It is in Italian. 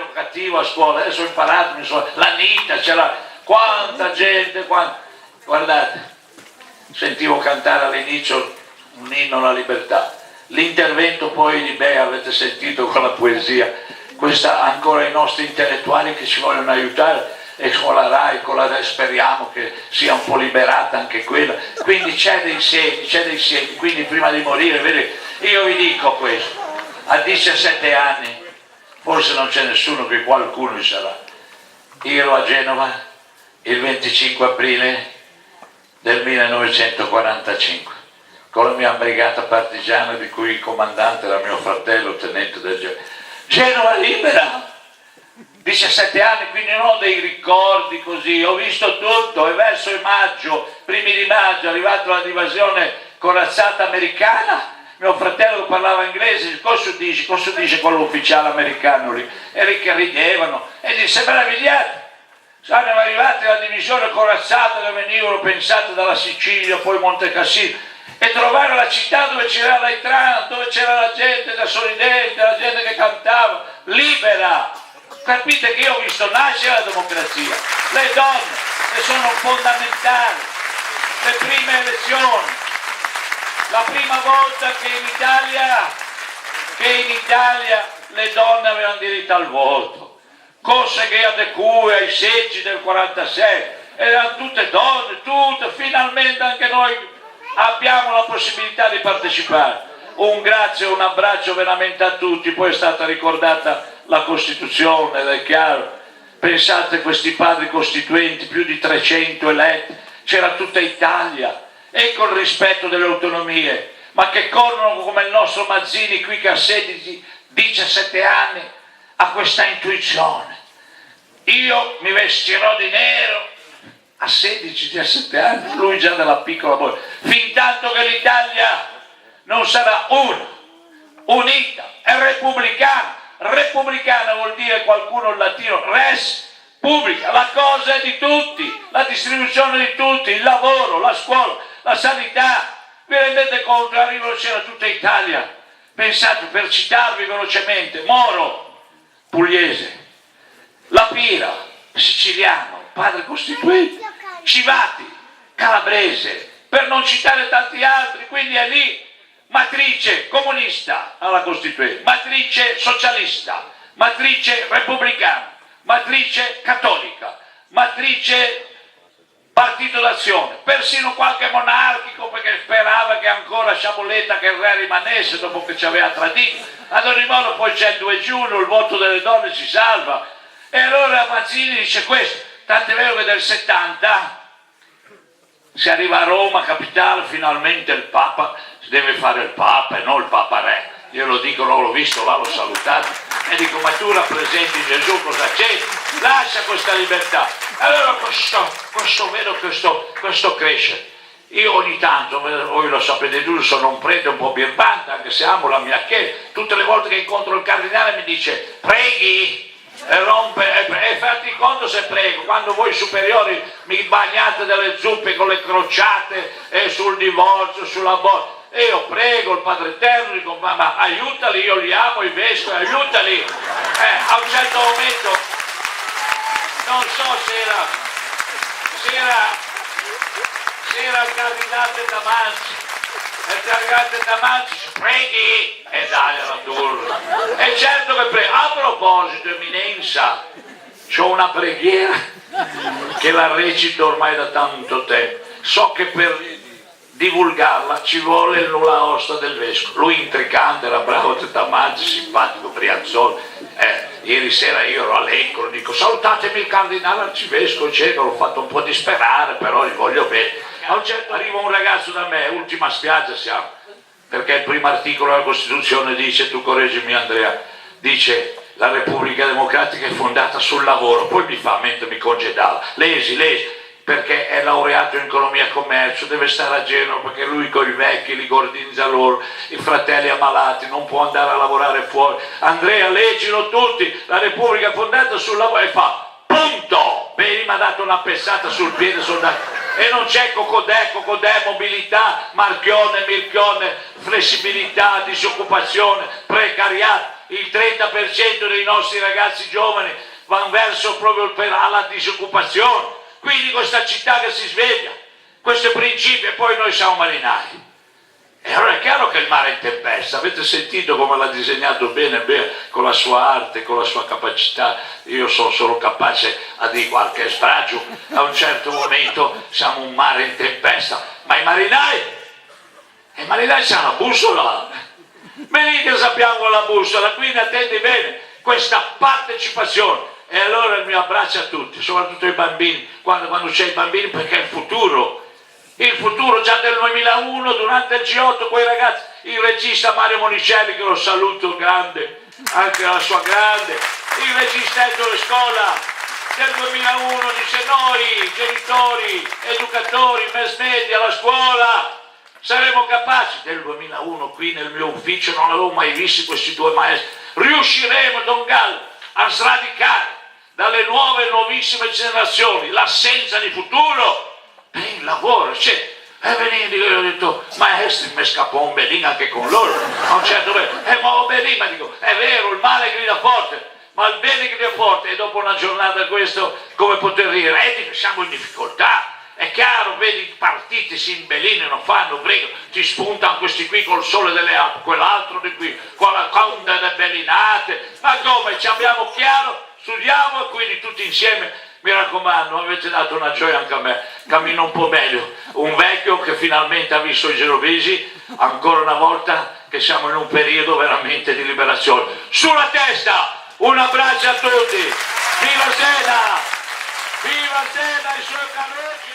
ero cattivo a scuola, adesso ho imparato, l'Anita, c'era quanta gente, guardate, sentivo cantare all'inizio un inno alla libertà, l'intervento poi di Bea, avete sentito con la poesia, questa ancora i nostri intellettuali che ci vogliono aiutare, e con la RAI, speriamo che sia un po' liberata anche quella, quindi c'è dei segni, quindi prima di morire, vedi, io vi dico questo, a 17 anni, forse non c'è nessuno, che qualcuno ci sarà, io ero a Genova il 25 aprile del 1945, con la mia brigata partigiana di cui il comandante era mio fratello, tenente del Genova libera! 17 anni, quindi non ho dei ricordi così, ho visto tutto, e verso il maggio, primi di maggio, è arrivata la divisione corazzata americana, mio fratello parlava inglese, cosa dice quello ufficiale americano lì? E che ridevano, e disse, meravigliato, siamo arrivati alla divisione corazzata che venivano pensate dalla Sicilia, poi Monte Cassino, e trovare la città dove c'era l'Aitran, dove c'era la gente da sorridente, la gente che cantava, libera. Capite che io ho visto nascere la democrazia, le donne, che sono fondamentali, le prime elezioni, la prima volta che in Italia le donne avevano diritto al voto, cose che ai seggi del 46, erano tutte donne, tutte, finalmente anche noi abbiamo la possibilità di partecipare. Un grazie, un abbraccio veramente a tutti, poi è stata ricordata la Costituzione, ed è chiaro, pensate questi padri costituenti, più di 300 eletti, c'era tutta Italia, e col rispetto delle autonomie, ma che corrono come il nostro Mazzini qui che a 16-17 anni ha questa intuizione, io mi vestirò di nero, a 16-17 anni, lui già dalla piccola bolla, fin tanto che l'Italia non sarà unita e repubblicana. Repubblicana vuol dire, qualcuno in latino, res publica, la cosa è di tutti, la distribuzione di tutti, il lavoro, la scuola, la sanità. Vi rendete conto? Arrivano, c'era tutta Italia. Pensate, per citarvi velocemente, Moro, pugliese, La Pira, siciliano, padre costituente, Civati, calabrese, per non citare tanti altri, quindi è lì matrice comunista alla Costituente, matrice socialista, matrice repubblicana, matrice cattolica, matrice partito d'azione, persino qualche monarchico perché sperava che ancora Sciaboletta, che il re rimanesse dopo che ci aveva tradito. Ad ogni modo poi c'è il 2 giugno, il voto delle donne si salva, e allora Mazzini dice questo, tant'è vero che del 70 si arriva a Roma, capitale, finalmente il Papa, si deve fare il Papa e non il Papa Re. Io lo dico, non l'ho visto, là l'ho salutato, e dico, ma tu rappresenti Gesù, cosa c'è? Lascia questa libertà. Allora questo cresce. Io ogni tanto, voi lo sapete tu, sono un prete un po' birbante, anche se amo la mia chiesa, tutte le volte che incontro il cardinale mi dice, preghi, e fatti conto se prego, quando voi superiori mi bagnate delle zuppe con le crociate sul divorzio, sull'aborto, e io prego il Padre Eterno, dico, ma aiutali, io li amo i vescovi, aiutali. A un certo momento, non so se era il cardinale Damanzi, preghi, e dai alla turla, e certo che prego. A proposito, eminenza, c'ho una preghiera che la recito ormai da tanto tempo, so che per divulgarla ci vuole il nulla osta del vescovo, lui intricante, era bravo, Damanzi, simpatico, brianzone. Ieri sera io ero a Lecco, dico salutatemi il cardinale arcivescovo, l'ho fatto un po' disperare, però gli voglio bene. A un certo arriva un ragazzo da me, ultima spiaggia siamo, perché il primo articolo della Costituzione dice, tu correggimi Andrea, dice la Repubblica Democratica è fondata sul lavoro, poi mi fa, mentre mi congedava, lesi, perché è laureato in economia e commercio, deve stare a Genova perché lui con i vecchi li gordinza loro, i fratelli ammalati, non può andare a lavorare fuori. Andrea, leggilo tutti, la Repubblica è fondata sul lavoro, e fa, punto! Beh, mi ha dato una pessata sul piede, soldato. E non c'è cocodè, mobilità, marchione, mirchione, flessibilità, disoccupazione, precariato. il 30% dei nostri ragazzi giovani vanno verso proprio alla disoccupazione. Quindi questa città che si sveglia, questi principi, e poi noi siamo marinai. E allora è chiaro che il mare è in tempesta, avete sentito come l'ha disegnato bene, con la sua arte, con la sua capacità. Io sono solo capace a dire qualche sfragio, a un certo momento siamo un mare in tempesta, ma i marinai c'hanno la bussola, venite sappiamo la bussola, quindi attendi bene questa partecipazione. E allora il mio abbraccio a tutti, soprattutto ai bambini, quando c'è i bambini, perché è il futuro già del 2001 durante il G8, quei ragazzi, il regista Mario Monicelli, che lo saluto grande, anche la sua grande, il regista Ettore Scola del 2001 dice: noi genitori, educatori, mass media, la scuola saremo capaci. Del 2001 qui nel mio ufficio non avevo mai visto questi due maestri. Riusciremo, Don Gallo, a sradicare dalle nuovissime generazioni l'assenza di futuro per il lavoro. Io ho detto: maestri, mi scappò un belin anche con loro a un certo punto, ma belin, ma dico, è vero, il male grida forte, ma il bene grida forte. E dopo una giornata questo, come poter dire, siamo in difficoltà. È chiaro, vedi, i partiti si imbellinano, fanno, prego, ti spuntano questi qui col sole delle Alpi, quell'altro di qui, con la conda delle bellinate. Ma come, ci abbiamo chiaro, studiamo, e quindi tutti insieme, mi raccomando, avete dato una gioia anche a me, cammino un po' meglio. Un vecchio che finalmente ha visto i genovesi, ancora una volta che siamo in un periodo veramente di liberazione. Sulla testa, un abbraccio a tutti, viva Sena e i suoi carrozzi!